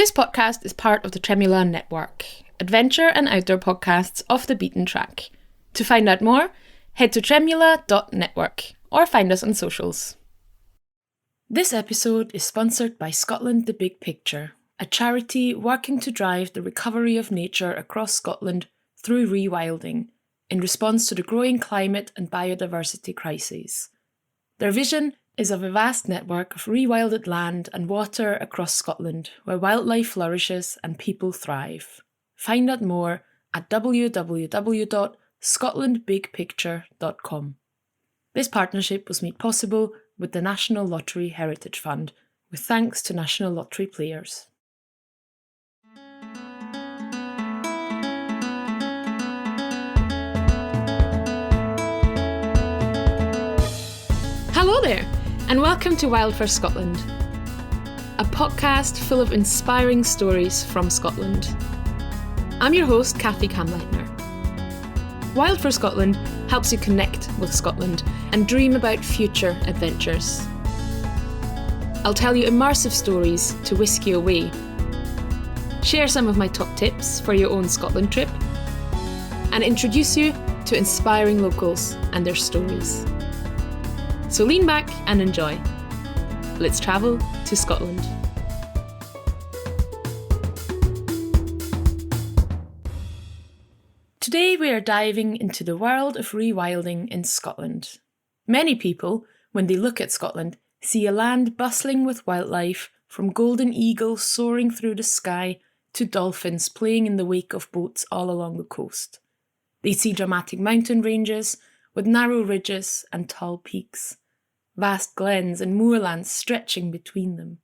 This podcast is part of the Tremula Network, adventure and outdoor podcasts off the beaten track. To find out more, head to tremula.network or find us on socials. This episode is sponsored by Scotland the Big Picture, a charity working to drive the recovery of nature across Scotland through rewilding in response to the growing climate and biodiversity crises. Their vision is of a vast network of rewilded land and water across Scotland where wildlife flourishes and people thrive. Find out more at www.scotlandbigpicture.com. This partnership was made possible with the National Lottery Heritage Fund, with thanks to National Lottery players. Hello there, and welcome to Wild for Scotland, a podcast full of inspiring stories from Scotland. I'm your host, Kathi Kamleitner. Wild for Scotland helps you connect with Scotland and dream about future adventures. I'll tell you immersive stories to whisk you away, share some of my top tips for your own Scotland trip, and introduce you to inspiring locals and their stories. So lean back and enjoy. Let's travel to Scotland. Today we are diving into the world of rewilding in Scotland. Many people, when they look at Scotland, see a land bustling with wildlife, from golden eagles soaring through the sky to dolphins playing in the wake of boats all along the coast. They see dramatic mountain ranges with narrow ridges and tall peaks, vast glens and moorlands stretching between them.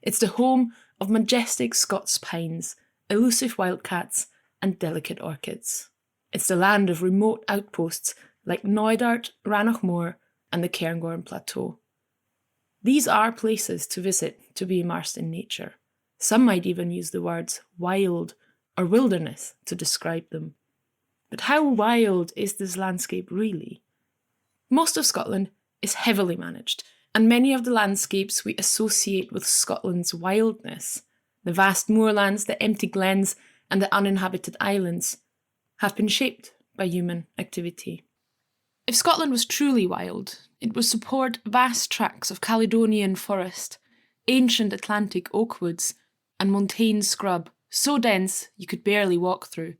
It's the home of majestic Scots pines, elusive wildcats, and delicate orchids. It's the land of remote outposts like Knoydart, Rannochmore, and the Cairngorm Plateau. These are places to visit to be immersed in nature. Some might even use the words wild or wilderness to describe them. But how wild is this landscape really? Most of Scotland is heavily managed, and many of the landscapes we associate with Scotland's wildness, the vast moorlands, the empty glens, and the uninhabited islands, have been shaped by human activity. If Scotland was truly wild, it would support vast tracts of Caledonian forest, ancient Atlantic oak woods, and montane scrub so dense you could barely walk through.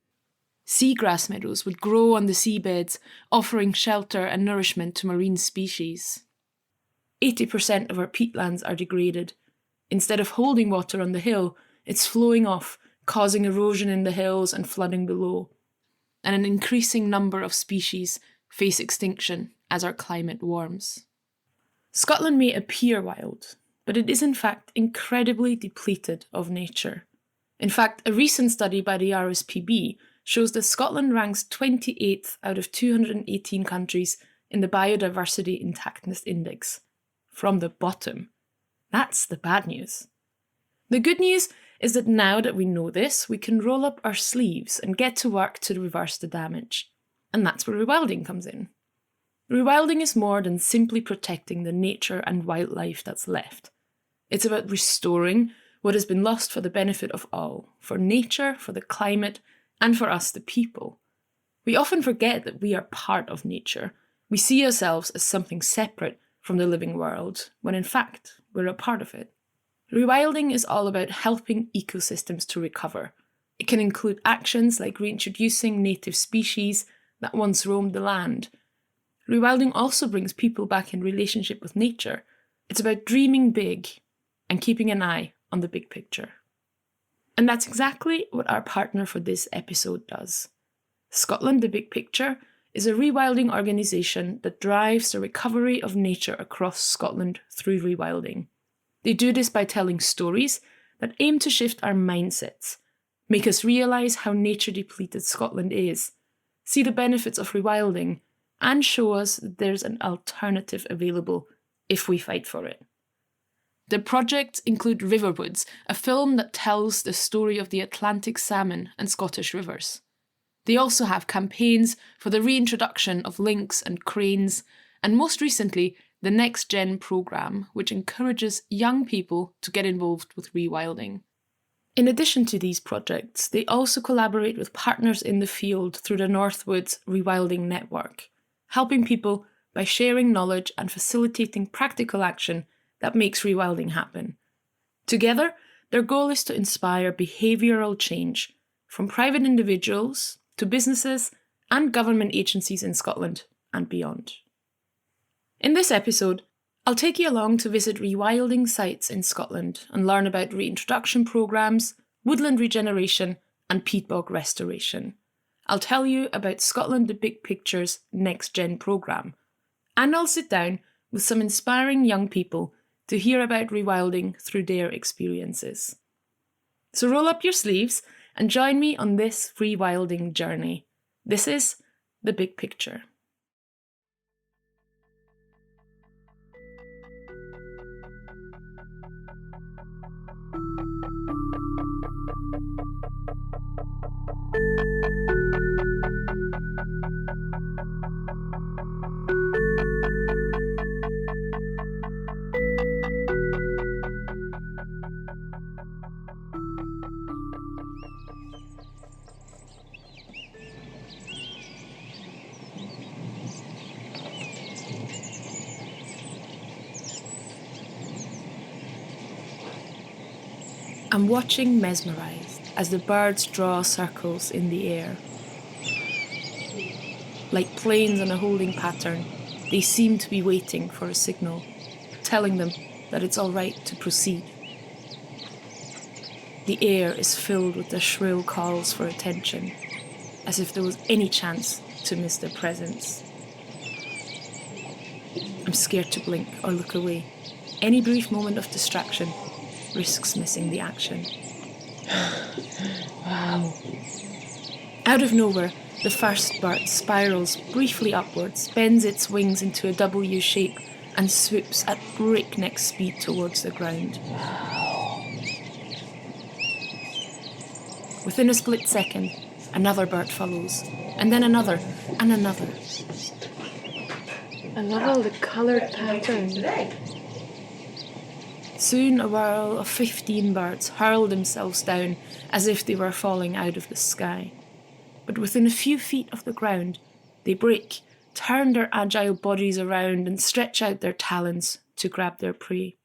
Seagrass meadows would grow on the seabeds, offering shelter and nourishment to marine species. 80% of our peatlands are degraded. Instead of holding water on the hill, it's flowing off, causing erosion in the hills and flooding below. And an increasing number of species face extinction as our climate warms. Scotland may appear wild, but it is in fact incredibly depleted of nature. In fact, a recent study by the RSPB shows that Scotland ranks 28th out of 218 countries in the Biodiversity Intactness Index. From the bottom. That's the bad news. The good news is that now that we know this, we can roll up our sleeves and get to work to reverse the damage. And that's where rewilding comes in. Rewilding is more than simply protecting the nature and wildlife that's left. It's about restoring what has been lost for the benefit of all, for nature, for the climate, and for us, the people. We often forget that we are part of nature. We see ourselves as something separate from the living world, when in fact, we're a part of it. Rewilding is all about helping ecosystems to recover. It can include actions like reintroducing native species that once roamed the land. Rewilding also brings people back in relationship with nature. It's about dreaming big and keeping an eye on the big picture. And that's exactly what our partner for this episode does. Scotland the Big Picture is a rewilding organisation that drives the recovery of nature across Scotland through rewilding. They do this by telling stories that aim to shift our mindsets, make us realise how nature-depleted Scotland is, see the benefits of rewilding, and show us that there's an alternative available if we fight for it. The projects include Riverwoods, a film that tells the story of the Atlantic salmon and Scottish rivers. They also have campaigns for the reintroduction of lynx and cranes, and most recently, the Next Gen programme, which encourages young people to get involved with rewilding. In addition to these projects, they also collaborate with partners in the field through the Northwoods Rewilding Network, helping people by sharing knowledge and facilitating practical action that makes rewilding happen. Together, their goal is to inspire behavioural change from private individuals to businesses and government agencies in Scotland and beyond. In this episode, I'll take you along to visit rewilding sites in Scotland and learn about reintroduction programmes, woodland regeneration and peat bog restoration. I'll tell you about Scotland the Big Picture's Next Gen programme, and I'll sit down with some inspiring young people to hear about rewilding through their experiences. So roll up your sleeves and join me on this rewilding journey. This is The Big Picture. I'm watching mesmerised as the birds draw circles in the air. Like planes in a holding pattern, they seem to be waiting for a signal, telling them that it's all right to proceed. The air is filled with their shrill calls for attention, as if there was any chance to miss their presence. I'm scared to blink or look away. Any brief moment of distraction risks missing the action. Wow. Out of nowhere, the first bird spirals briefly upwards, bends its wings into a W shape, and swoops at breakneck speed towards the ground. Wow. Within a split second, another bird follows, and then another, and another. I love all the coloured patterns. Soon a whirl of 15 birds hurl themselves down as if they were falling out of the sky. But within a few feet of the ground, they break, turn their agile bodies around and stretch out their talons to grab their prey.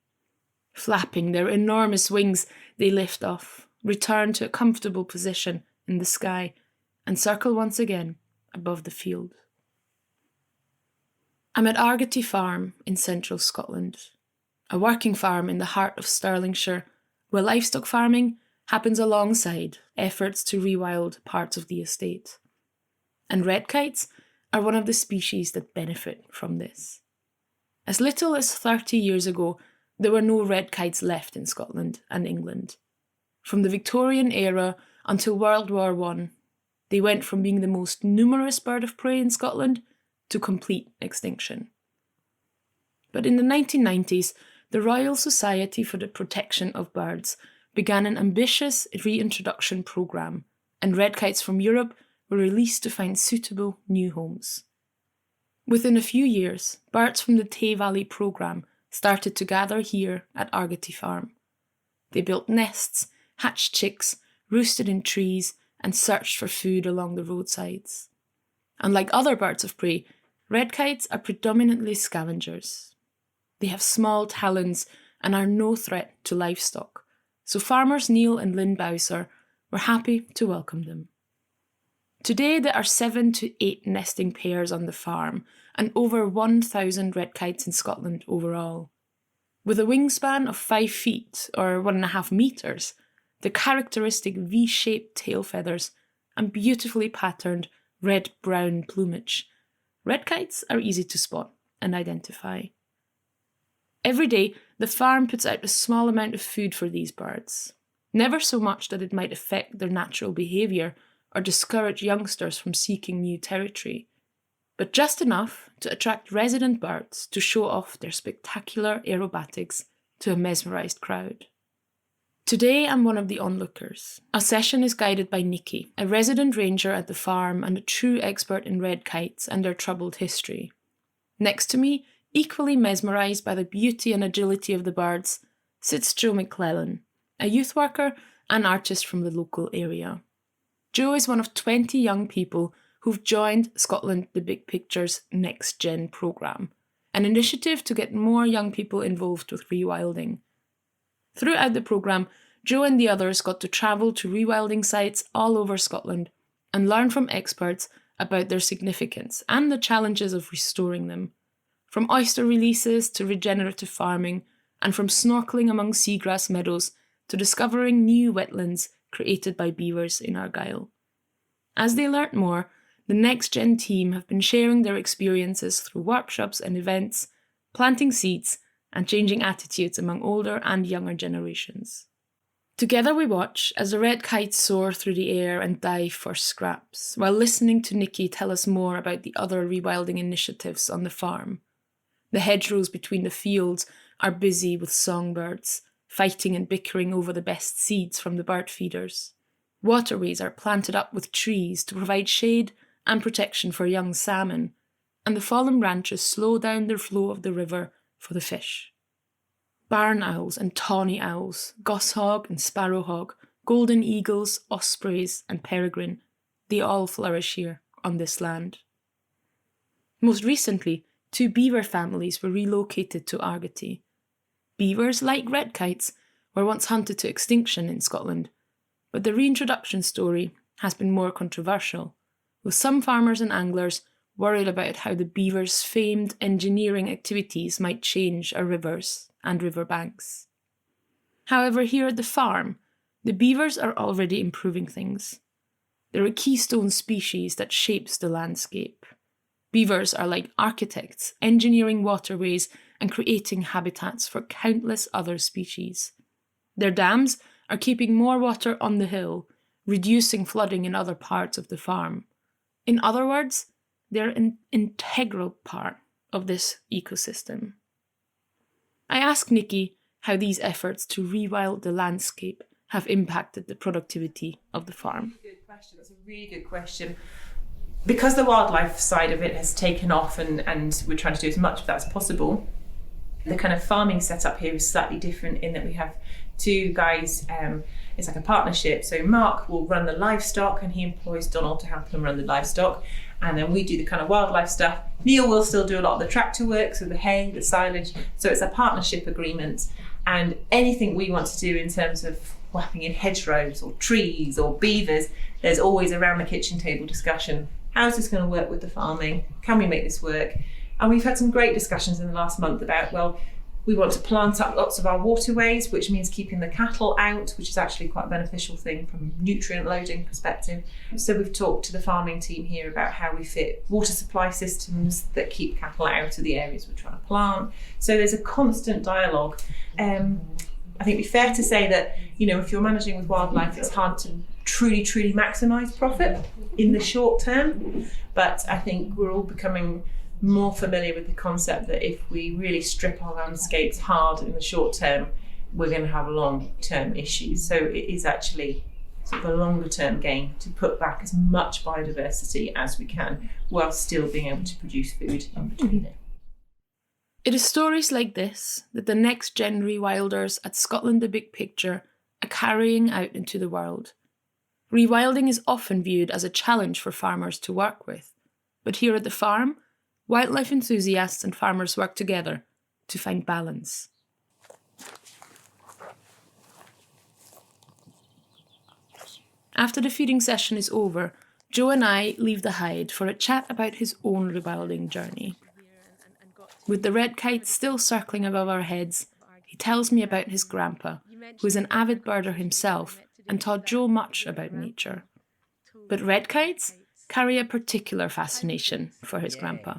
Flapping their enormous wings, they lift off, return to a comfortable position in the sky, and circle once again above the field. I'm at Argety Farm in central Scotland, a working farm in the heart of Stirlingshire, where livestock farming happens alongside efforts to rewild parts of the estate. And red kites are one of the species that benefit from this. As little as 30 years ago, there were no red kites left in Scotland and England. From the Victorian era until World War I, they went from being the most numerous bird of prey in Scotland to complete extinction. But in the 1990s, the Royal Society for the Protection of Birds began an ambitious reintroduction programme, and red kites from Europe were released to find suitable new homes. Within a few years, birds from the Tay Valley programme started to gather here at Argety Farm. They built nests, hatched chicks, roosted in trees, and searched for food along the roadsides. Unlike other birds of prey, red kites are predominantly scavengers. They have small talons and are no threat to livestock, so farmers Neil and Lynn Bowser were happy to welcome them. Today there are 7 to 8 nesting pairs on the farm and over 1,000 red kites in Scotland overall. With a wingspan of 5 feet or 1.5 metres, the characteristic V-shaped tail feathers and beautifully patterned red-brown plumage, red kites are easy to spot and identify. Every day, the farm puts out a small amount of food for these birds, never so much that it might affect their natural behaviour or discourage youngsters from seeking new territory, but just enough to attract resident birds to show off their spectacular aerobatics to a mesmerised crowd. Today I'm one of the onlookers. Our session is guided by Nikki, a resident ranger at the farm and a true expert in red kites and their troubled history. Next to me, equally mesmerised by the beauty and agility of the birds, sits Joe McClellan, a youth worker and artists from the local area. Jo is one of 20 young people who've joined Scotland the Big Picture's Next Gen programme, an initiative to get more young people involved with rewilding. Throughout the programme, Jo and the others got to travel to rewilding sites all over Scotland and learn from experts about their significance and the challenges of restoring them. From oyster releases to regenerative farming, and from snorkelling among seagrass meadows to discovering new wetlands created by beavers in Argyll. As they learnt more, the Next Gen team have been sharing their experiences through workshops and events, planting seeds and changing attitudes among older and younger generations. Together we watch as the red kites soar through the air and dive for scraps, while listening to Nikki tell us more about the other rewilding initiatives on the farm. The hedgerows between the fields are busy with songbirds, fighting and bickering over the best seeds from the bird feeders. Waterways are planted up with trees to provide shade and protection for young salmon, and the fallen branches slow down the flow of the river for the fish. Barn owls and tawny owls, goshawk and sparrowhawk, golden eagles, ospreys and peregrine, they all flourish here on this land. Most recently, 2 beaver families were relocated to Argotty. Beavers, like red kites, were once hunted to extinction in Scotland, but the reintroduction story has been more controversial, with some farmers and anglers worried about how the beavers' famed engineering activities might change our rivers and riverbanks. However, here at the farm, the beavers are already improving things. They're a keystone species that shapes the landscape. Beavers are like architects, engineering waterways and creating habitats for countless other species. Their dams are keeping more water on the hill, reducing flooding in other parts of the farm. In other words, they're an integral part of this ecosystem. I asked Nikki how these efforts to rewild the landscape have impacted the productivity of the farm. That's a really good question. Because the wildlife side of it has taken off and we're trying to do as much of that as possible, the kind of farming setup here is slightly different in that we have 2 guys, it's like a partnership. So Mark will run the livestock and he employs Donald to help him run the livestock. And then we do the kind of wildlife stuff. Neil will still do a lot of the tractor work, so the hay, the silage. So it's a partnership agreement. And anything we want to do in terms of whapping in hedgerows or trees or beavers, there's always around the kitchen table discussion. How's this going to work with the farming? Can we make this work? And we've had some great discussions in the last month about, well, we want to plant up lots of our waterways, which means keeping the cattle out, which is actually quite a beneficial thing from a nutrient loading perspective. So we've talked to the farming team here about how we fit water supply systems that keep cattle out of the areas we're trying to plant. So there's a constant dialogue. I think it'd be fair to say that, if you're managing with wildlife, it's hard to truly maximise profit in the short term. But I think we're all becoming more familiar with the concept that if we really strip our landscapes hard in the short term, we're going to have long-term issues. So it is actually sort of a longer-term gain to put back as much biodiversity as we can while still being able to produce food in between it. It is stories like this that the Next Gen rewilders at Scotland the Big Picture are carrying out into the world. Rewilding is often viewed as a challenge for farmers to work with, but here at the farm, wildlife enthusiasts and farmers work together to find balance. After the feeding session is over, Jo and I leave the hide for a chat about his own rewilding journey. With the red kites still circling above our heads, he tells me about his grandpa, who is an avid birder himself and taught Jo much about nature. But red kites carry a particular fascination for his grandpa,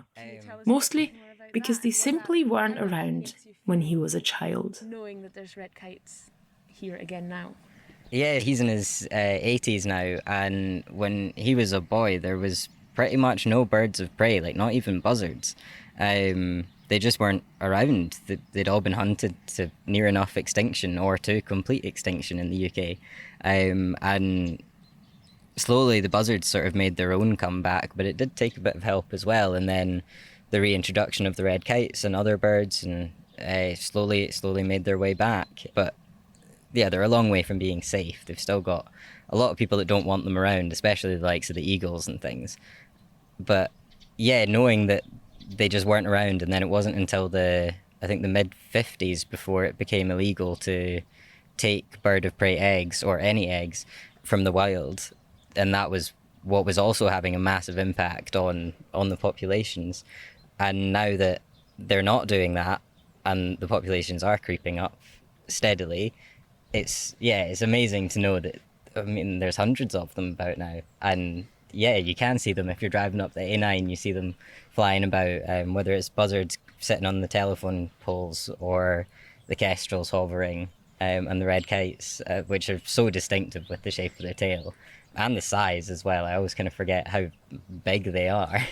mostly because they simply weren't around when he was a child. Knowing that there's red kites here again now. Yeah, he's in his 80s now, and when he was a boy, there was pretty much no birds of prey, like not even buzzards. They just weren't around. They'd all been hunted to near enough extinction or to complete extinction in the UK. And slowly the buzzards sort of made their own comeback, but it did take a bit of help as well. And then the reintroduction of the red kites and other birds and slowly made their way back. But yeah, they're a long way from being safe. They've still got a lot of people that don't want them around, especially the likes of the eagles and things. But yeah, knowing that they just weren't around, and then it wasn't until I think the mid-50s before it became illegal to take bird of prey eggs or any eggs from the wild, and that was what was also having a massive impact on the populations. And now that they're not doing that and the populations are creeping up steadily, it's amazing to know that, I mean, there's hundreds of them about now, and yeah, you can see them if you're driving up the A9. You see them flying about, whether it's buzzards sitting on the telephone poles or the kestrels hovering, and the red kites, which are so distinctive with the shape of their tail and the size as well. I always kind of forget how big they are.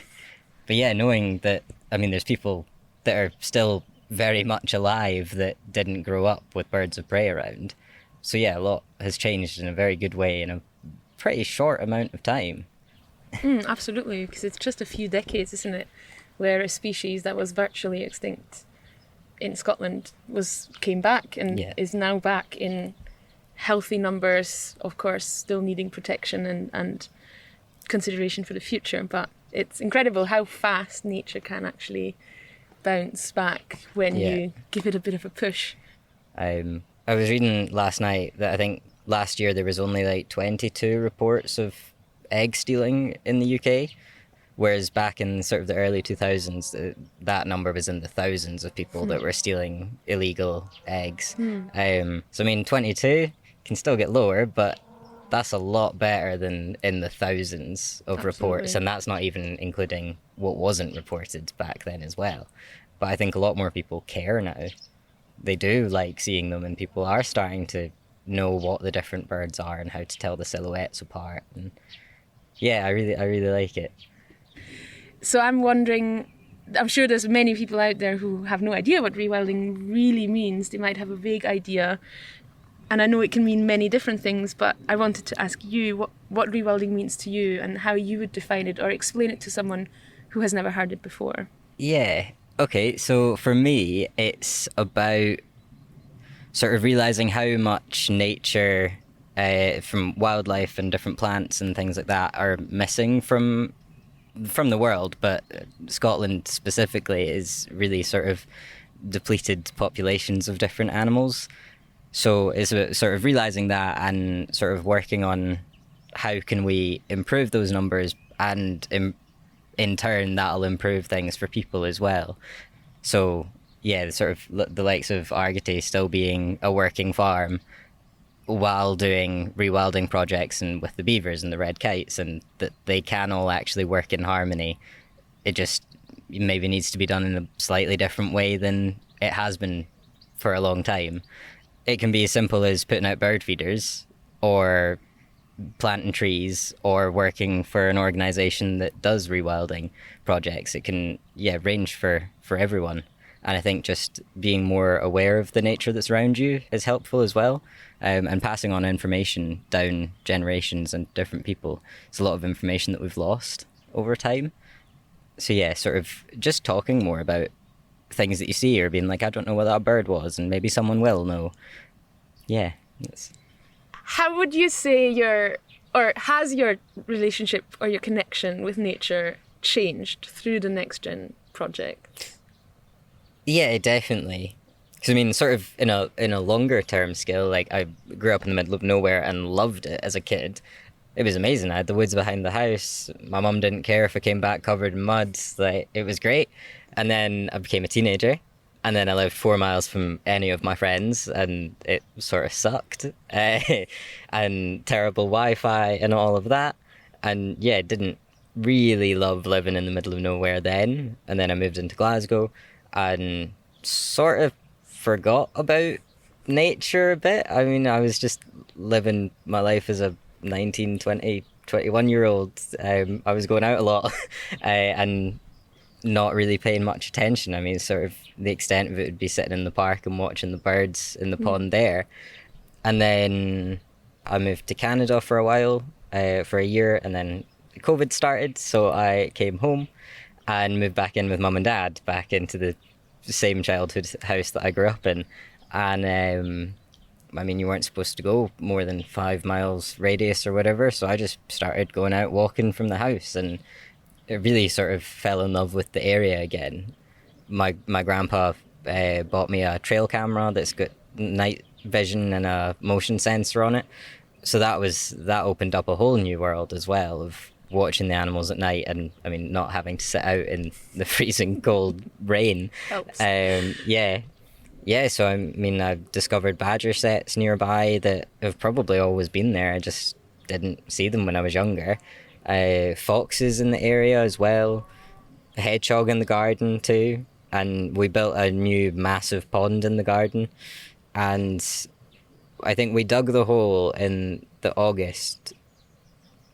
But yeah, knowing that, I mean, there's people that are still very much alive that didn't grow up with birds of prey around. So yeah, a lot has changed in a very good way in a pretty short amount of time. Absolutely, because it's just a few decades, isn't it, where a species that was virtually extinct in Scotland came back and is now back in healthy numbers, of course, still needing protection and consideration for the future. But it's incredible how fast nature can actually bounce back when you give it a bit of a push. I was reading last night that I think last year there was only like 22 reports of egg stealing in the UK, whereas back in sort of the early 2000s, that number was in the thousands of people that were stealing illegal eggs. So I mean, 22 can still get lower, but that's a lot better than in the thousands of reports, and that's not even including what wasn't reported back then as well. But I think a lot more people care now. They do like seeing them, and people are starting to know what the different birds are and how to tell the silhouettes apart. And yeah, I really like it. So I'm wondering, I'm sure there's many people out there who have no idea what rewilding really means. They might have a vague idea, and I know it can mean many different things, but I wanted to ask you what rewilding means to you and how you would define it or explain it to someone who has never heard it before. Yeah, okay, so for me, it's about sort of realising how much nature, from wildlife and different plants and things like that, are missing from the world, but Scotland specifically is really sort of depleted populations of different animals. So it's about sort of realising that and sort of working on how can we improve those numbers, and in turn that'll improve things for people as well. So yeah, sort of the likes of Argity still being a working farm while doing rewilding projects and with the beavers and the red kites, and that they can all actually work in harmony. It just maybe needs to be done in a slightly different way than it has been for a long time. It can be as simple as putting out bird feeders or planting trees or working for an organisation that does rewilding projects. It can range for everyone. And I think just being more aware of the nature that's around you is helpful as well, and passing on information down generations and different people. It's a lot of information that we've lost over time. So yeah, sort of just talking more about things that you see, or being like, I don't know what that bird was, and maybe someone will know. Yeah. How would you say has your relationship or your connection with nature changed through the Next Gen project? Yeah, definitely. Because I mean, sort of in a longer term scale, like I grew up in the middle of nowhere and loved it as a kid. It was amazing. I had the woods behind the house. My mum didn't care if I came back covered in mud. Like, it was great. And then I became a teenager, and then I lived 4 miles from any of my friends, and it sort of sucked. And terrible Wi-Fi and all of that. And yeah, didn't really love living in the middle of nowhere then. And then I moved into Glasgow and sort of forgot about nature a bit. I mean, I was just living my life as a 19, 20, 21-year-old. I was going out a lot and not really paying much attention. I mean, sort of the extent of it would be sitting in the park and watching the birds in the pond there. And then I moved to Canada for a while, for a year, and then COVID started, so I came home and moved back in with mum and dad, back into the same childhood house that I grew up in. And I mean, you weren't supposed to go more than 5 miles radius or whatever, so I just started going out walking from the house, and it really sort of fell in love with the area again. My grandpa bought me a trail camera that's got night vision and a motion sensor on it, so that opened up a whole new world as well of watching the animals at night, and I mean, not having to sit out in the freezing cold rain. Helps. So I mean, I've discovered badger sets nearby that have probably always been there. I just didn't see them when I was younger. Foxes in the area as well, a hedgehog in the garden too, and we built a new massive pond in the garden, and I think we dug the hole in the August,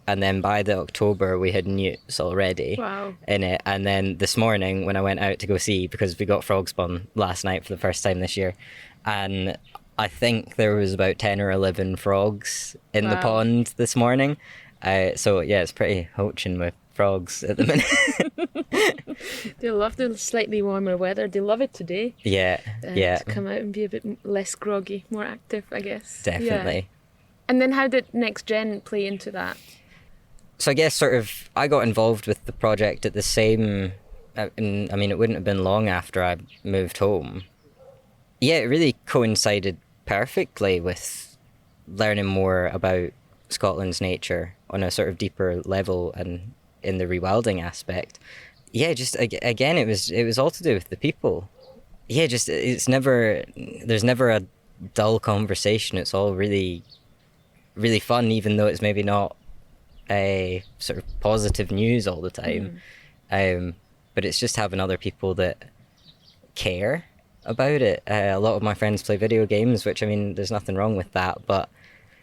and then by the October we had newts already. Wow. In it. And then this morning when I went out to go see, because we got frog spawn last night for the first time this year, and I think there was about 10 or 11 frogs in the pond this morning. So yeah, it's pretty hoaching with frogs at the minute. They love the slightly warmer weather. They love it today. Yeah. To come out and be a bit less groggy, more active, I guess. Definitely. Yeah. And then how did Next Gen play into that? So I guess sort of I got involved with the project at the same, I mean, it wouldn't have been long after I moved home. Yeah, it really coincided perfectly with learning more about Scotland's nature on a sort of deeper level and in the rewilding aspect. Yeah, just again, it was all to do with the people. Yeah, just there's never a dull conversation. It's all really, really fun, even though it's maybe not a sort of positive news all the time. But it's just having other people that care about it. A lot of my friends play video games, which, I mean, there's nothing wrong with that, but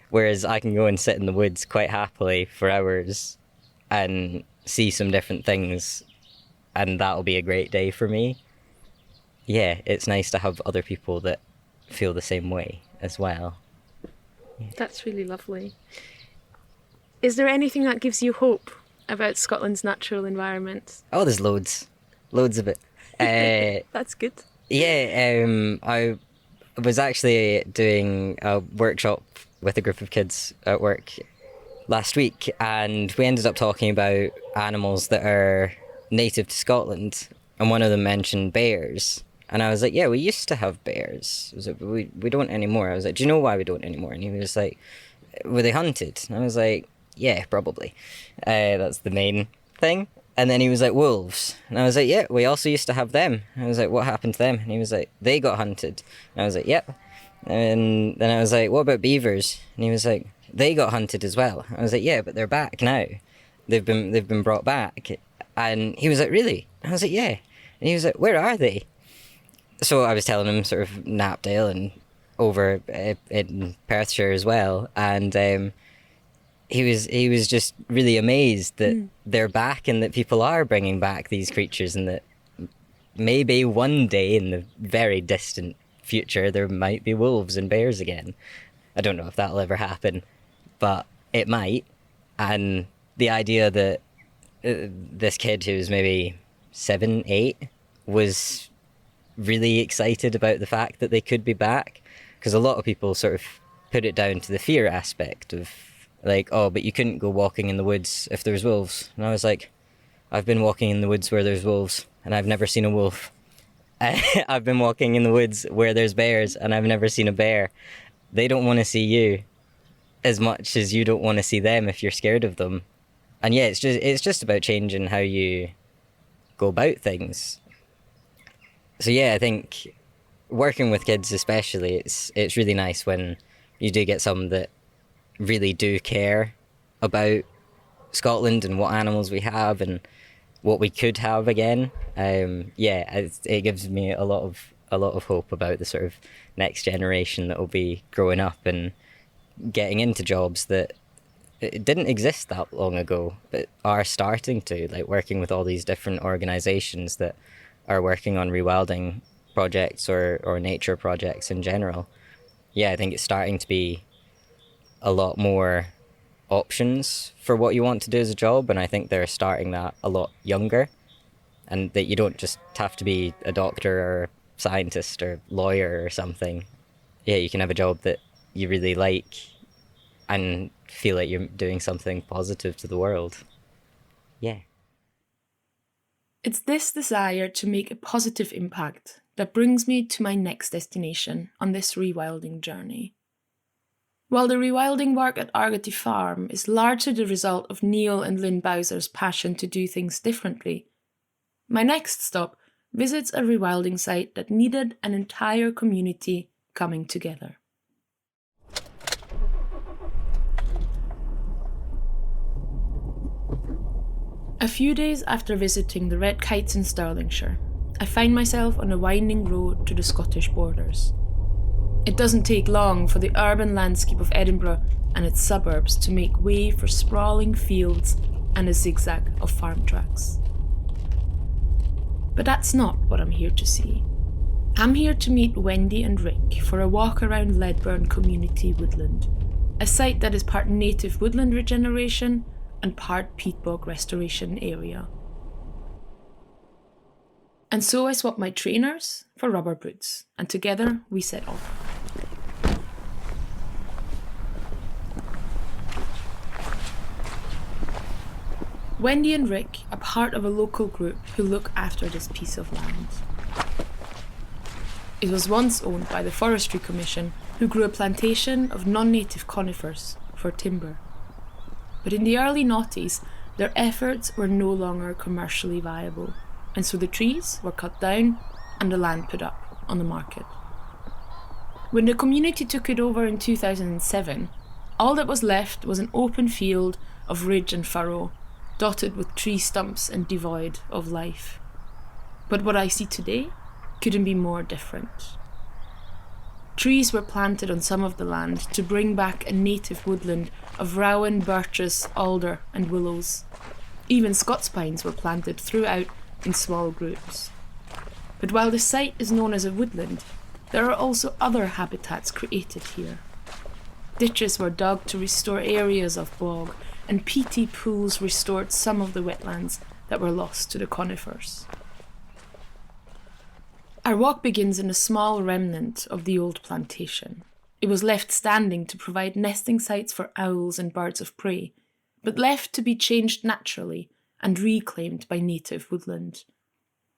whereas I can go and sit in the woods quite happily for hours and see some different things, and that'll be a great day for me. Yeah, it's nice to have other people that feel the same way as well. Yeah. That's really lovely. Is there anything that gives you hope about Scotland's natural environment? Oh, there's loads of it. That's good. Yeah, I was actually doing a workshop with a group of kids at work last week, and we ended up talking about animals that are native to Scotland, and one of them mentioned bears. And I was like, yeah, we used to have bears. I was like, we don't anymore. I was like, do you know why we don't anymore? And he was like, were they hunted? And I was like, yeah, probably. That's the main thing. And then he was like, wolves. And I was like, yeah, we also used to have them. And I was like, what happened to them? And he was like, they got hunted. And I was like, yep. And then I was like, what about beavers? And he was like, they got hunted as well. I was like, yeah, but they're back now. They've been brought back. And he was like, really? And I was like, yeah. And he was like, where are they? So I was telling him sort of Knapdale and over in Perthshire as well. And he was just really amazed that they're back and that people are bringing back these creatures, and that maybe one day in the very distant future there might be wolves and bears again. I don't know if that'll ever happen, but it might. And the idea that this kid who was maybe 7, 8 was really excited about the fact that they could be back, because a lot of people sort of put it down to the fear aspect of, like, oh, but you couldn't go walking in the woods if there's wolves. And I was like, I've been walking in the woods where there's wolves, and I've never seen a wolf. I've been walking in the woods where there's bears, and I've never seen a bear. They don't want to see you as much as you don't want to see them if you're scared of them. And yeah, it's just about changing how you go about things. So yeah, I think working with kids especially, it's really nice when you do get some that really do care about Scotland and what animals we have and what we could have again. It gives me a lot of hope about the sort of next generation that will be growing up and getting into jobs that it didn't exist that long ago, but are starting to, like working with all these different organisations that are working on rewilding projects or nature projects in general. Yeah, I think it's starting to be a lot more options for what you want to do as a job, and I think they're starting that a lot younger, and that you don't just have to be a doctor or scientist or lawyer or something. Yeah, you can have a job that you really like and feel like you're doing something positive to the world. Yeah. It's this desire to make a positive impact that brings me to my next destination on this rewilding journey. While the rewilding work at Argotty Farm is largely the result of Neil and Lynn Bowser's passion to do things differently, my next stop visits a rewilding site that needed an entire community coming together. A few days after visiting the Red Kites in Stirlingshire, I find myself on a winding road to the Scottish borders. It doesn't take long for the urban landscape of Edinburgh and its suburbs to make way for sprawling fields and a zigzag of farm tracks. But that's not what I'm here to see. I'm here to meet Wendy and Rick for a walk around Ledburn Community Woodland, a site that is part native woodland regeneration and part peat bog restoration area. And so I swap my trainers for rubber boots, and together we set off. Wendy and Rick are part of a local group who look after this piece of land. It was once owned by the Forestry Commission, who grew a plantation of non-native conifers for timber. But in the early noughties, their efforts were no longer commercially viable, and so the trees were cut down and the land put up on the market. When the community took it over in 2007, all that was left was an open field of ridge and furrow, dotted with tree stumps and devoid of life. But what I see today couldn't be more different. Trees were planted on some of the land to bring back a native woodland of rowan, birches, alder and willows. Even Scots pines were planted throughout in small groups. But while the site is known as a woodland, there are also other habitats created here. Ditches were dug to restore areas of bog, and peaty pools restored some of the wetlands that were lost to the conifers. Our walk begins in a small remnant of the old plantation. It was left standing to provide nesting sites for owls and birds of prey, but left to be changed naturally and reclaimed by native woodland.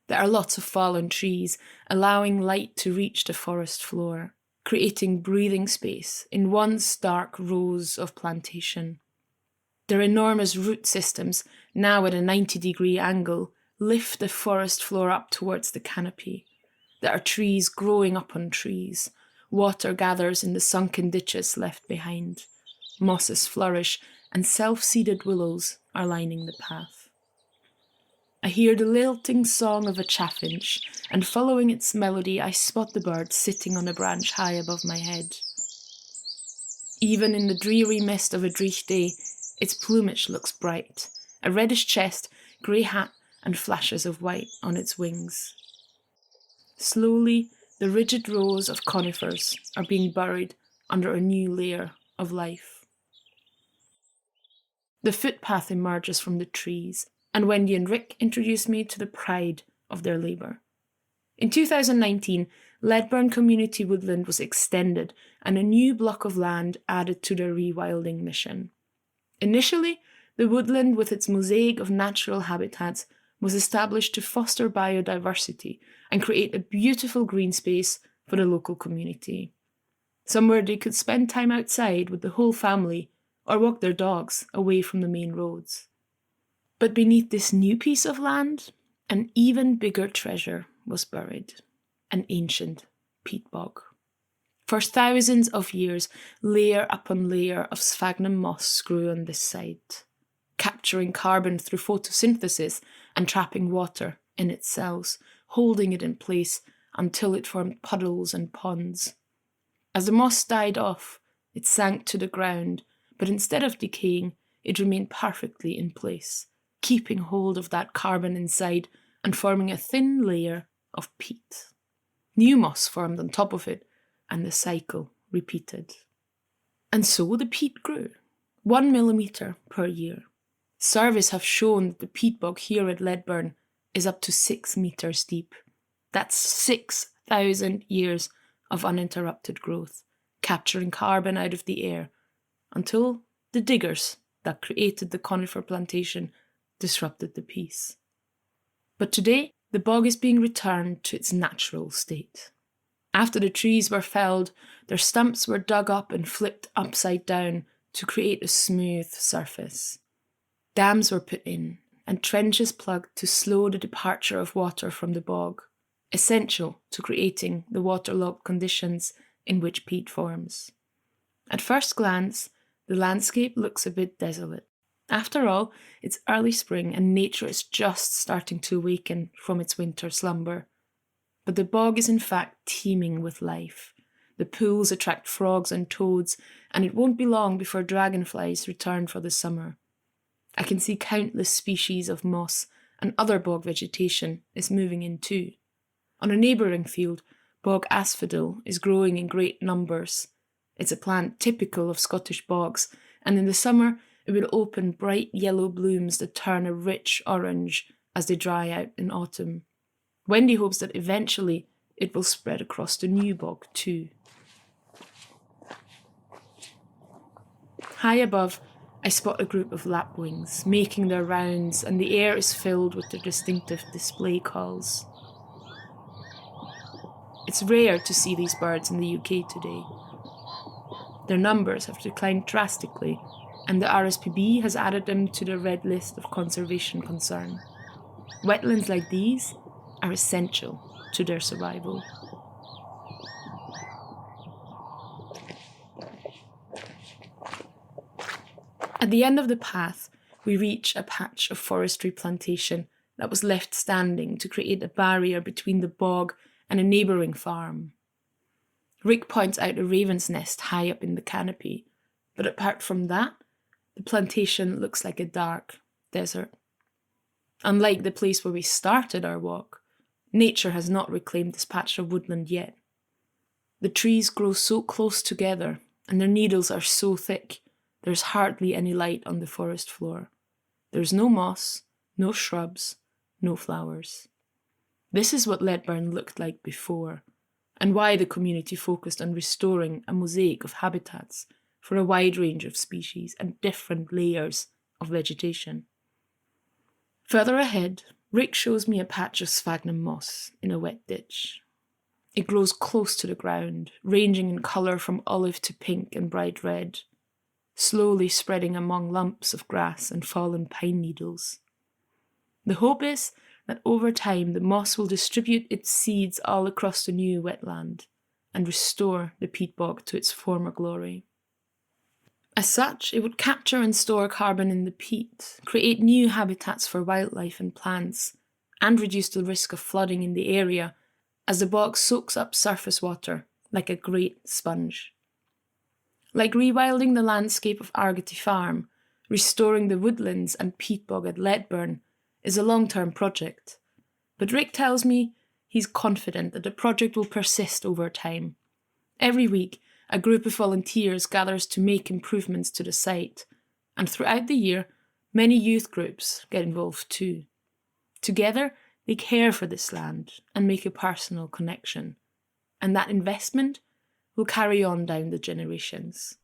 There are lots of fallen trees, allowing light to reach the forest floor, creating breathing space in one stark rows of plantation. Their enormous root systems, now at a 90-degree angle, lift the forest floor up towards the canopy. There are trees growing up on trees. Water gathers in the sunken ditches left behind. Mosses flourish, and self-seeded willows are lining the path. I hear the lilting song of a chaffinch, and following its melody, I spot the bird sitting on a branch high above my head. Even in the dreary mist of a dreich day, its plumage looks bright, a reddish chest, grey hat, and flashes of white on its wings. Slowly, the rigid rows of conifers are being buried under a new layer of life. The footpath emerges from the trees, and Wendy and Rick introduce me to the pride of their labour. In 2019, Ledburn Community Woodland was extended and a new block of land added to their rewilding mission. Initially, the woodland with its mosaic of natural habitats was established to foster biodiversity and create a beautiful green space for the local community. Somewhere they could spend time outside with the whole family or walk their dogs away from the main roads. But beneath this new piece of land, an even bigger treasure was buried, an ancient peat bog. For thousands of years, layer upon layer of sphagnum moss grew on this site, capturing carbon through photosynthesis and trapping water in its cells, holding it in place until it formed puddles and ponds. As the moss died off, it sank to the ground, but instead of decaying, it remained perfectly in place, keeping hold of that carbon inside and forming a thin layer of peat. New moss formed on top of it, and the cycle repeated. And so the peat grew, 1 millimetre per year. Surveys have shown that the peat bog here at Ledburn is up to 6 metres deep. That's 6,000 years of uninterrupted growth, capturing carbon out of the air, until the diggers that created the conifer plantation disrupted the peace. But today, the bog is being returned to its natural state. After the trees were felled, their stumps were dug up and flipped upside down to create a smooth surface. Dams were put in and trenches plugged to slow the departure of water from the bog, essential to creating the waterlogged conditions in which peat forms. At first glance, the landscape looks a bit desolate. After all, it's early spring and nature is just starting to awaken from its winter slumber. But the bog is in fact teeming with life. The pools attract frogs and toads, and it won't be long before dragonflies return for the summer. I can see countless species of moss and other bog vegetation is moving in too. On a neighbouring field, bog asphodel is growing in great numbers. It's a plant typical of Scottish bogs, and in the summer it will open bright yellow blooms that turn a rich orange as they dry out in autumn. Wendy hopes that eventually it will spread across the new bog too. High above, I spot a group of lapwings making their rounds, and the air is filled with their distinctive display calls. It's rare to see these birds in the UK today. Their numbers have declined drastically, and the RSPB has added them to the red list of conservation concern. Wetlands like these are essential to their survival. At the end of the path, we reach a patch of forestry plantation that was left standing to create a barrier between the bog and a neighbouring farm. Rick points out a raven's nest high up in the canopy, but apart from that, the plantation looks like a dark desert. Unlike the place where we started our walk, nature has not reclaimed this patch of woodland yet. The trees grow so close together, and their needles are so thick, there's hardly any light on the forest floor. There's no moss, no shrubs, no flowers. This is what Ledburn looked like before, and why the community focused on restoring a mosaic of habitats for a wide range of species and different layers of vegetation. Further ahead, Rick shows me a patch of sphagnum moss in a wet ditch. It grows close to the ground, ranging in colour from olive to pink and bright red, slowly spreading among lumps of grass and fallen pine needles. The hope is that over time the moss will distribute its seeds all across the new wetland and restore the peat bog to its former glory. As such, it would capture and store carbon in the peat, create new habitats for wildlife and plants, and reduce the risk of flooding in the area as the bog soaks up surface water like a great sponge. Like rewilding the landscape of Argety Farm, restoring the woodlands and peat bog at Ledburn is a long-term project, but Rick tells me he's confident that the project will persist over time. Every week, a group of volunteers gathers to make improvements to the site, and throughout the year, many youth groups get involved too. Together, they care for this land and make a personal connection, and that investment will carry on down the generations.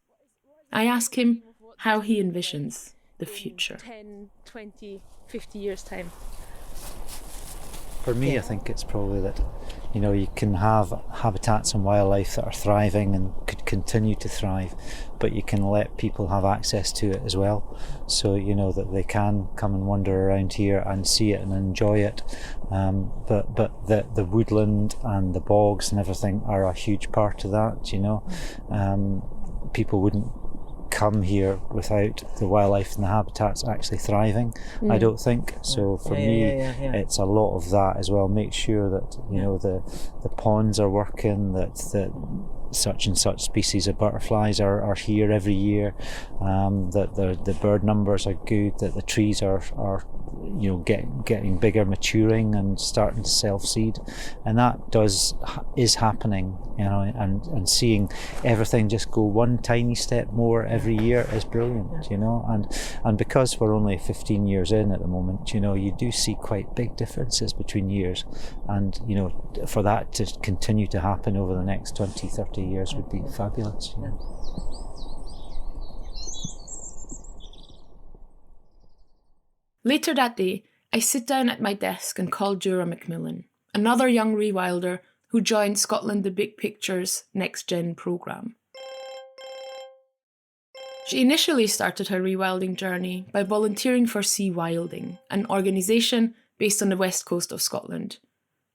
I ask him how he envisions the future. 10, 20, 50 years' time. For me, I think it's probably that, you can have habitats and wildlife that are thriving and could continue to thrive, but you can let people have access to it as well. So, that they can come and wander around here and see it and enjoy it. But the woodland and the bogs and everything are a huge part of that, People wouldn't come here without the wildlife and the habitats actually thriving, I don't think. So for me, it's a lot of that as well. Make sure that the ponds are working, that such and such species of butterflies are here every year, that the bird numbers are good, that the trees are getting bigger, maturing, and starting to self-seed, and that is happening, and seeing everything just go one tiny step more every year is brilliant, and because we're only 15 years in at the moment, you do see quite big differences between years, and for that to continue to happen over the next 20, 30 years would be fabulous. Later that day, I sit down at my desk and call Dura Macmillan, another young rewilder who joined Scotland the Big Picture's Next Gen programme. She initially started her rewilding journey by volunteering for Rewilding, an organisation based on the west coast of Scotland.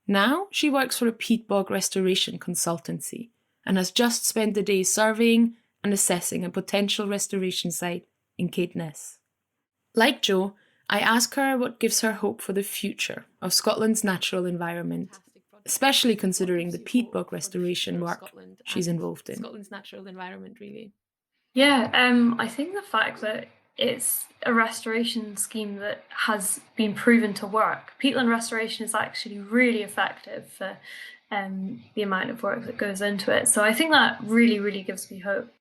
Now she works for a peat bog restoration consultancy and has just spent the day surveying and assessing a potential restoration site in Caithness. Like Jo, I ask her what gives her hope for the future of Scotland's natural environment, especially considering the peat bog restoration work she's involved in. Scotland's natural environment, really. Yeah, I think the fact that it's a restoration scheme that has been proven to work. Peatland restoration is actually really effective for the amount of work that goes into it. So I think that really, really gives me hope.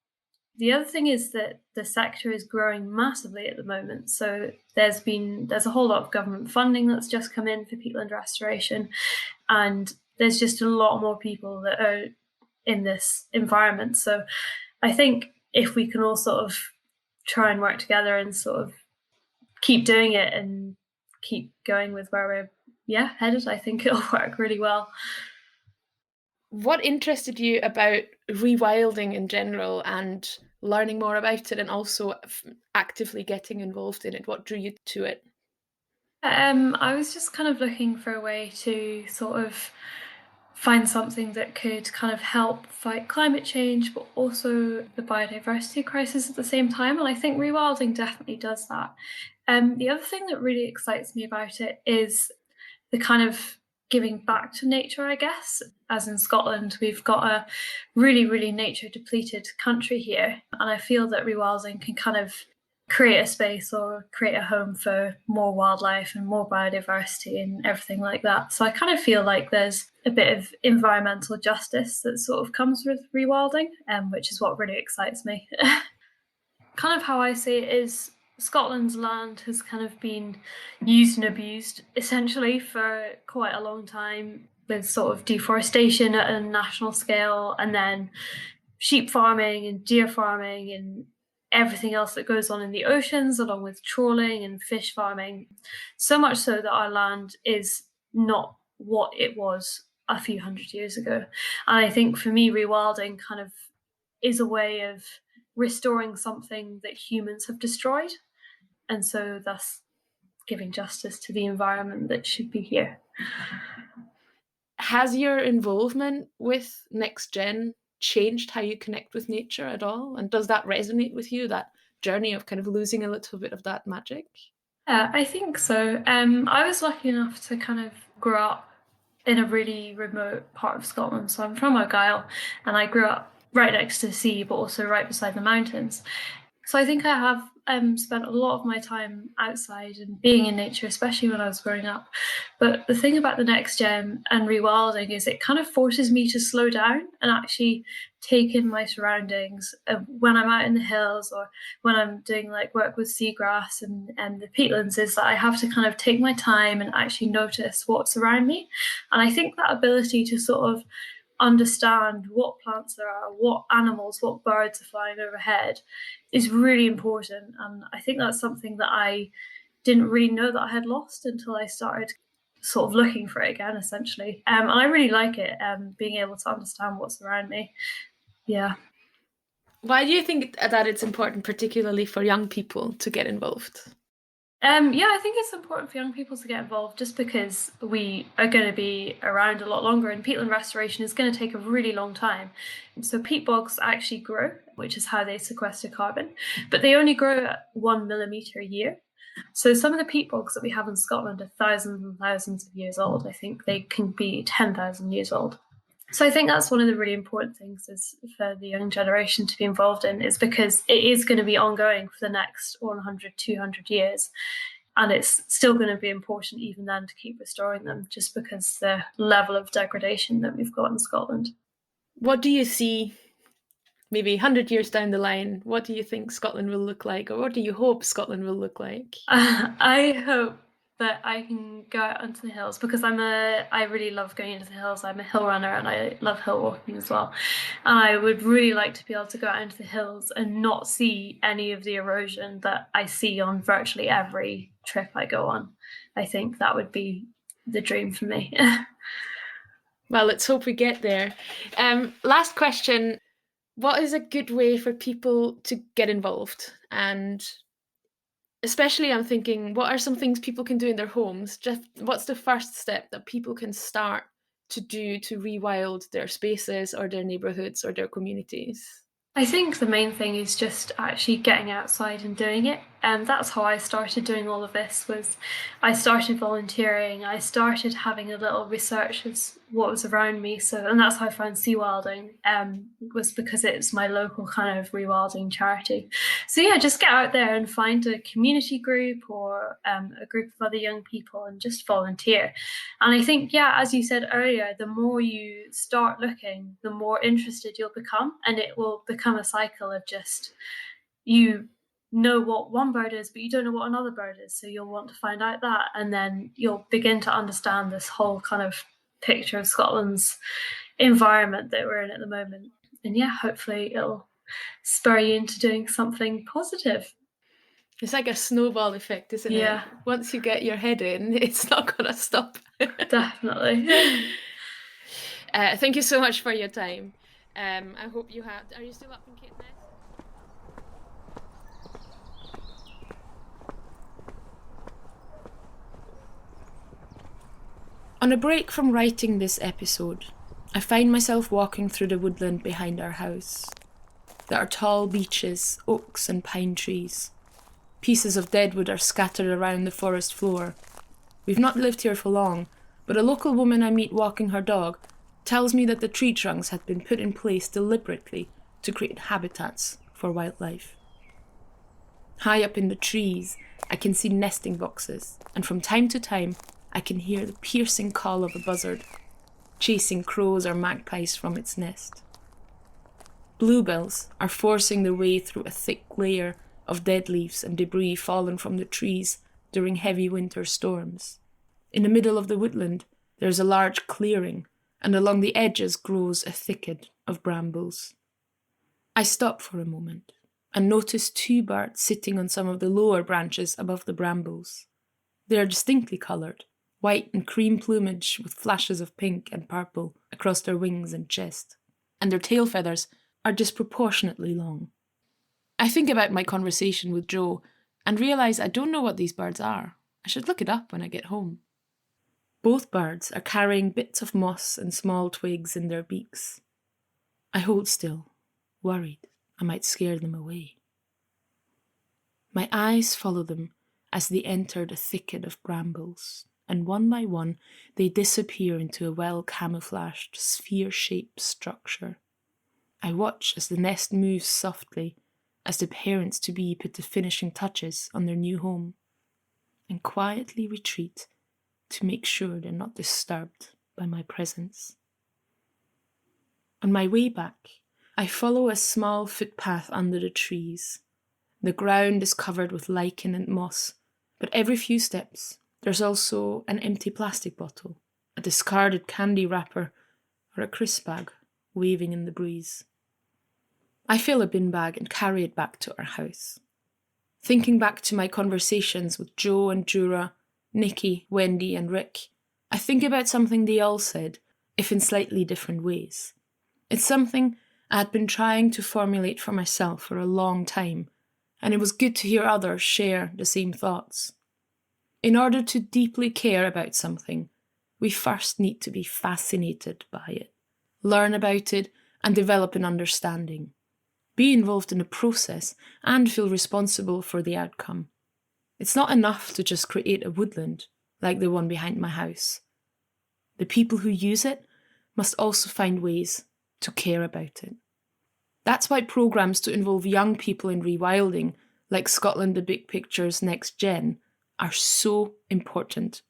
The other thing is that the sector is growing massively at the moment. So there's a whole lot of government funding that's just come in for peatland restoration, and there's just a lot more people that are in this environment. So I think if we can all sort of try and work together and sort of keep doing it and keep going with where we're headed, I think it'll work really well. What interested you about rewilding in general and learning more about it, and also actively getting involved in it? What drew you to it? I was just kind of looking for a way to sort of find something that could kind of help fight climate change, but also the biodiversity crisis at the same time. And I think rewilding definitely does that. The other thing that really excites me about it is the kind of giving back to nature, I guess. As in Scotland, we've got a really, really nature depleted country here. And I feel that rewilding can kind of create a space or create a home for more wildlife and more biodiversity and everything like that. So I kind of feel like there's a bit of environmental justice that sort of comes with rewilding, which is what really excites me. Kind of how I see it is Scotland's land has kind of been used and abused essentially for quite a long time, with sort of deforestation at a national scale, and then sheep farming and deer farming and everything else that goes on in the oceans, along with trawling and fish farming. So much so that our land is not what it was a few hundred years ago. And I think for me, rewilding kind of is a way of restoring something that humans have destroyed, and so thus giving justice to the environment that should be here. Has your involvement with Next Gen changed how you connect with nature at all? And does that resonate with you, that journey of kind of losing a little bit of that magic? Yeah, I think so. I was lucky enough to kind of grow up in a really remote part of Scotland. So I'm from Argyll, and I grew up right next to the sea, but also right beside the mountains. So I think I have spent a lot of my time outside and being in nature, especially when I was growing up. But the thing about the Next Gen and rewilding is it kind of forces me to slow down and actually take in my surroundings when I'm out in the hills, or when I'm doing like work with seagrass and the peatlands, is that I have to kind of take my time and actually notice what's around me. And I think that ability to sort of understand what plants there are, what animals, what birds are flying overhead is really important. And I think that's something that I didn't really know that I had lost until I started sort of looking for it again, essentially. And I really like it, being able to understand what's around me. Yeah. Why do you think that it's important, particularly for young people, to get involved? I think it's important for young people to get involved, just because we are going to be around a lot longer, and peatland restoration is going to take a really long time. So peat bogs actually grow, which is how they sequester carbon, but they only grow at 1 millimetre a year. So some of the peat bogs that we have in Scotland are thousands and thousands of years old. I think they can be 10,000 years old. So I think that's one of the really important things is for the young generation to be involved in, is because it is going to be ongoing for the next 100, 200 years. And it's still going to be important even then to keep restoring them, just because the level of degradation that we've got in Scotland. What do you see maybe 100 years down the line? What do you think Scotland will look like, or what do you hope Scotland will look like? I hope that I can go out onto the hills, because I really love going into the hills. I'm a hill runner and I love hill walking as well. And I would really like to be able to go out into the hills and not see any of the erosion that I see on virtually every trip I go on. I think that would be the dream for me. Well, let's hope we get there. Last question. What is a good way for people to get involved? And especially I'm thinking, what are some things people can do in their homes? Just what's the first step that people can start to do to rewild their spaces or their neighbourhoods or their communities? I think the main thing is just actually getting outside and doing it. And that's how I started doing all of this. Was I started volunteering, I started having a little research as what was around me. And that's how I found Rewilding, was because it's my local kind of rewilding charity. So yeah, just get out there and find a community group or a group of other young people and just volunteer. And I think, yeah, as you said earlier, the more you start looking, the more interested you'll become, and it will become a cycle of just, you know what one bird is, but you don't know what another bird is. So you'll want to find out that, and then you'll begin to understand this whole kind of picture of Scotland's environment that we're in at the moment. And yeah, hopefully it'll spur you into doing something positive. It's like a snowball effect, isn't it? Yeah. Once you get your head in, it's not going to stop. Definitely. Thank you so much for your time. I hope you have... Are you still up in Caithness? On a break from writing this episode, I find myself walking through the woodland behind our house. There are tall beeches, oaks and pine trees. Pieces of deadwood are scattered around the forest floor. We've not lived here for long, but a local woman I meet walking her dog tells me that the tree trunks had been put in place deliberately to create habitats for wildlife. High up in the trees, I can see nesting boxes, and from time to time, I can hear the piercing call of a buzzard, chasing crows or magpies from its nest. Bluebells are forcing their way through a thick layer of dead leaves and debris fallen from the trees during heavy winter storms. In the middle of the woodland, there is a large clearing, and along the edges grows a thicket of brambles. I stop for a moment and notice two birds sitting on some of the lower branches above the brambles. They are distinctly coloured, white and cream plumage with flashes of pink and purple across their wings and chest, and their tail feathers are disproportionately long. I think about my conversation with Joe and realise I don't know what these birds are. I should look it up when I get home. Both birds are carrying bits of moss and small twigs in their beaks. I hold still, worried I might scare them away. My eyes follow them as they enter the thicket of brambles, and one by one they disappear into a well-camouflaged, sphere-shaped structure. I watch as the nest moves softly, as the parents-to-be put the finishing touches on their new home, and quietly retreat to make sure they're not disturbed by my presence. On my way back, I follow a small footpath under the trees. The ground is covered with lichen and moss, but every few steps there's also an empty plastic bottle, a discarded candy wrapper, or a crisp bag waving in the breeze. I fill a bin bag and carry it back to our house. Thinking back to my conversations with Joe and Jura, Nikki, Wendy and Rick, I think about something they all said, if in slightly different ways. It's something I had been trying to formulate for myself for a long time, and it was good to hear others share the same thoughts. In order to deeply care about something, we first need to be fascinated by it, learn about it, and develop an understanding. Be involved in the process and feel responsible for the outcome. It's not enough to just create a woodland like the one behind my house. The people who use it must also find ways to care about it. That's why programmes to involve young people in rewilding, like Scotland the Big Picture's Next Gen, are so important.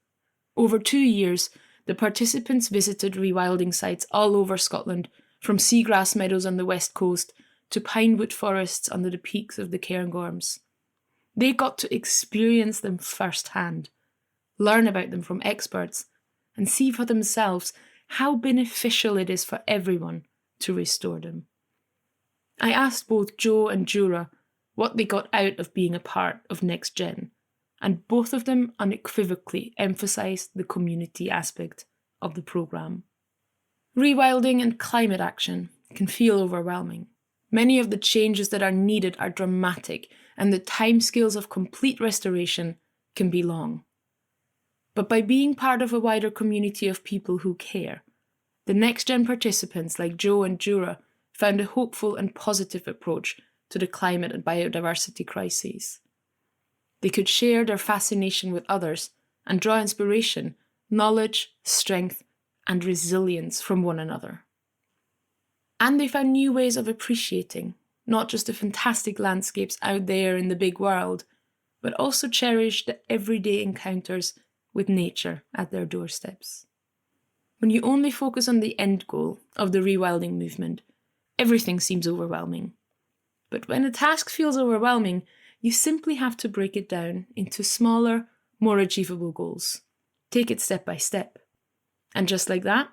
Over 2 years, the participants visited rewilding sites all over Scotland, from seagrass meadows on the west coast to pinewood forests under the peaks of the Cairngorms. They got to experience them firsthand, learn about them from experts, and see for themselves how beneficial it is for everyone to restore them. I asked both Joe and Jura what they got out of being a part of Next Gen, and both of them unequivocally emphasised the community aspect of the programme. Rewilding and climate action can feel overwhelming. Many of the changes that are needed are dramatic, and the timescales of complete restoration can be long. But by being part of a wider community of people who care, the Next Gen participants like Joe and Jura found a hopeful and positive approach to the climate and biodiversity crises. They could share their fascination with others and draw inspiration, knowledge, strength, and resilience from one another. And they found new ways of appreciating not just the fantastic landscapes out there in the big world, but also cherished the everyday encounters with nature at their doorsteps. When you only focus on the end goal of the rewilding movement, everything seems overwhelming. But when a task feels overwhelming, you simply have to break it down into smaller, more achievable goals. Take it step by step. And just like that,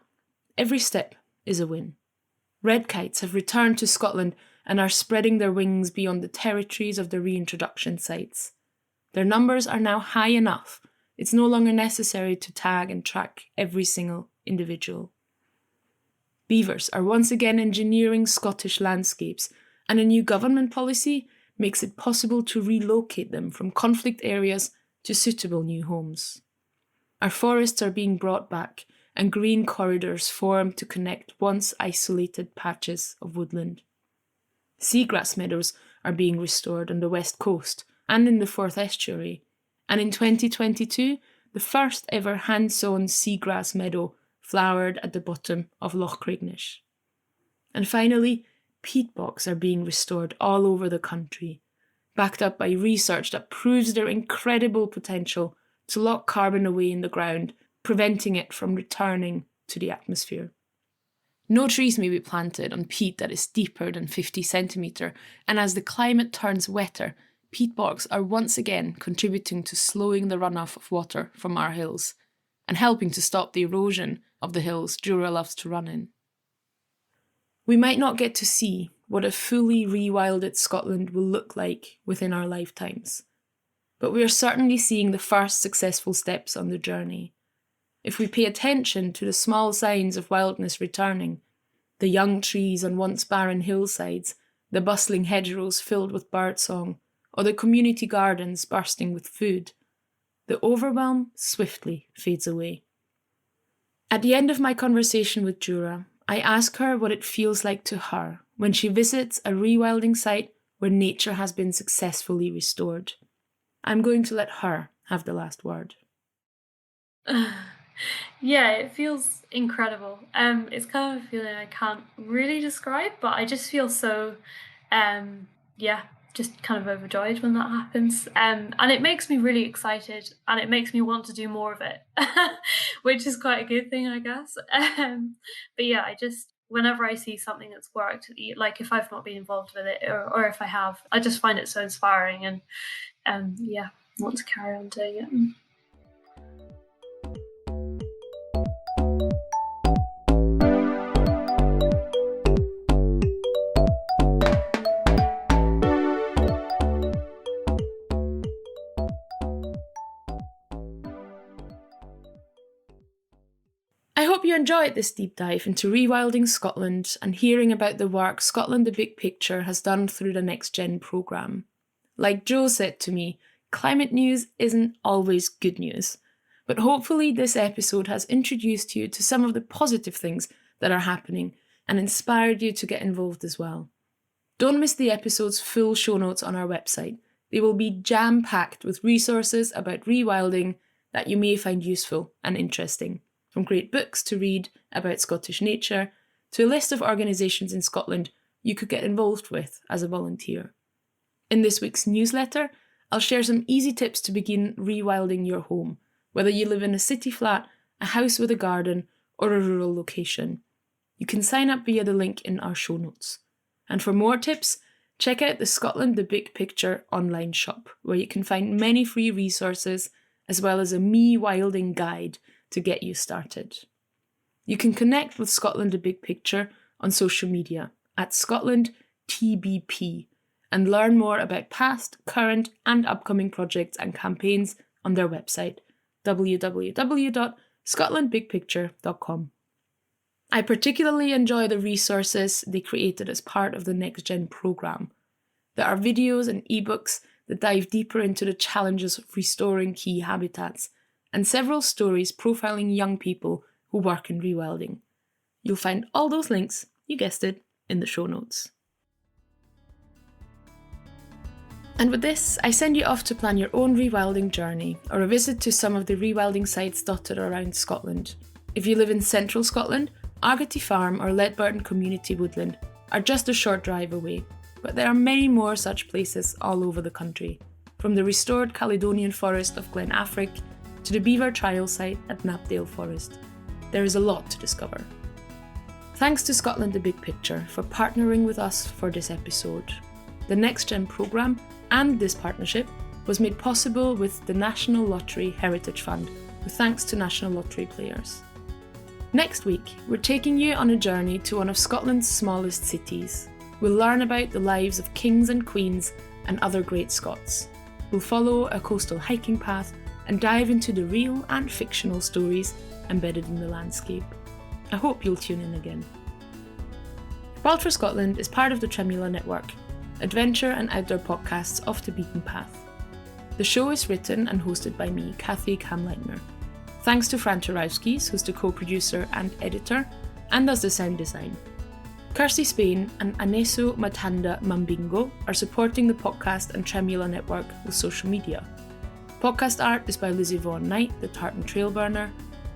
every step is a win. Red kites have returned to Scotland and are spreading their wings beyond the territories of the reintroduction sites. Their numbers are now high enough. It's no longer necessary to tag and track every single individual. Beavers are once again engineering Scottish landscapes, and a new government policy makes it possible to relocate them from conflict areas to suitable new homes. Our forests are being brought back, and green corridors formed to connect once isolated patches of woodland. Seagrass meadows are being restored on the west coast and in the Forth Estuary, and in 2022, the first ever hand-sown seagrass meadow flowered at the bottom of Loch Craigness. And finally, peat bogs are being restored all over the country, backed up by research that proves their incredible potential to lock carbon away in the ground, preventing it from returning to the atmosphere. No trees may be planted on peat that is deeper than 50 centimetre, and as the climate turns wetter, peat bogs are once again contributing to slowing the runoff of water from our hills, and helping to stop the erosion of the hills Jura loves to run in. We might not get to see what a fully rewilded Scotland will look like within our lifetimes, but we are certainly seeing the first successful steps on the journey. If we pay attention to the small signs of wildness returning, the young trees on once barren hillsides, the bustling hedgerows filled with birdsong, or the community gardens bursting with food, the overwhelm swiftly fades away. At the end of my conversation with Jura, I ask her what it feels like to her when she visits a rewilding site where nature has been successfully restored. I'm going to let her have the last word. Yeah, it feels incredible. It's kind of a feeling I can't really describe, but I just feel so, just kind of overjoyed when that happens. And it makes me really excited, and it makes me want to do more of it, which is quite a good thing, I guess. But yeah, whenever I see something that's worked, like if I've not been involved with it, or if I have, I just find it so inspiring, and want to carry on doing it. I hope you enjoyed this deep dive into Rewilding Scotland and hearing about the work Scotland the Big Picture has done through the Next Gen programme. Like Joe said to me, climate news isn't always good news, but hopefully this episode has introduced you to some of the positive things that are happening and inspired you to get involved as well. Don't miss the episode's full show notes on our website. They will be jam-packed with resources about rewilding that you may find useful and interesting. From great books to read about Scottish nature, to a list of organisations in Scotland you could get involved with as a volunteer. In this week's newsletter, I'll share some easy tips to begin rewilding your home, whether you live in a city flat, a house with a garden, or a rural location. You can sign up via the link in our show notes. And for more tips, check out the Scotland the Big Picture online shop, where you can find many free resources, as well as a Me Wilding guide to get you started. You can connect with Scotland the Big Picture on social media at ScotlandTBP and learn more about past, current and upcoming projects and campaigns on their website, www.scotlandbigpicture.com. I particularly enjoy the resources they created as part of the Next Gen programme. There are videos and ebooks that dive deeper into the challenges of restoring key habitats, and several stories profiling young people who work in rewilding. You'll find all those links, you guessed it, in the show notes. And with this, I send you off to plan your own rewilding journey or a visit to some of the rewilding sites dotted around Scotland. If you live in central Scotland, Argotty Farm or Ledburton Community Woodland are just a short drive away, but there are many more such places all over the country, from the restored Caledonian Forest of Glen Affric to the beaver trial site at Knapdale Forest. There is a lot to discover. Thanks to Scotland the Big Picture for partnering with us for this episode. The Next Gen programme and this partnership was made possible with the National Lottery Heritage Fund, with thanks to National Lottery players. Next week, we're taking you on a journey to one of Scotland's smallest cities. We'll learn about the lives of kings and queens and other great Scots. We'll follow a coastal hiking path and dive into the real and fictional stories embedded in the landscape. I hope you'll tune in again. Wild for Scotland is part of the Tremula Network, adventure and outdoor podcasts off the beaten path. The show is written and hosted by me, Kathi Kamleitner. Thanks to Fran Turauskis, who's the co-producer and editor, and does the sound design. Kirsty Spain and Aneso Matanda Mambingo are supporting the podcast and Tremula Network with social media. Podcast art is by Lizzie Vaughan-Knight, the Tartan Trail Burner,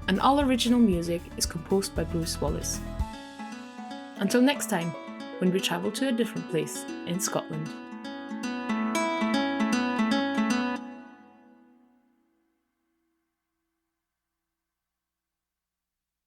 and all original music is composed by Bruce Wallace. Until next time, when we travel to a different place in Scotland.